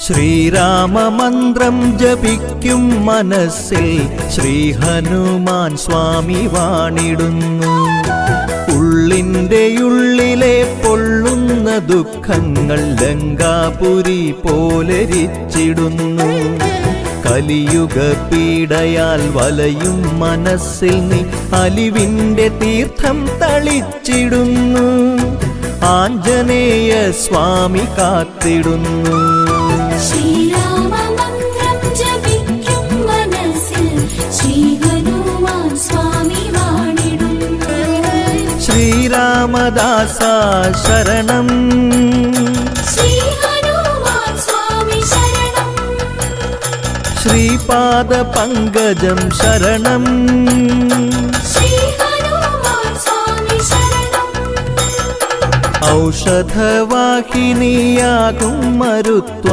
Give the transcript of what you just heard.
ശ്രീരാമമന്ത്രം ജപിക്കും മനസ്സിൽ ശ്രീ ഹനുമാൻ സ്വാമി വാണിടുന്നു. ഉള്ളിൻ്റെ ഉള്ളിലെ പൊള്ളുന്ന ദുഃഖങ്ങൾ ലങ്കാപുരി പോലെരിച്ചിടുന്നു. കലിയുഗ പീഡയാൽ വലയും മനസ്സിൽ നീ അലിവിൻ്റെ തീർത്ഥം തളിച്ചിടുന്നു. ആഞ്ജനേയ സ്വാമി കാത്തിടുന്നു. ശ്രീരാമമന്ത്രം ജപിക്കും മനസ്സിൽ ശ്രീ ഹനുമാൻ സ്വാമി വാണിടുന്നു. ശ്രീരാമദാസ ശരണം, ശ്രീ ഹനുമാൻ സ്വാമി ശരണം. ശ്രീപാദ പങ്കജം ശരണം, ശ്രീ ഹനുമാൻ സ്വാമി ശരണം. ഔഷധവാഹിനിയാകും മരുത്വ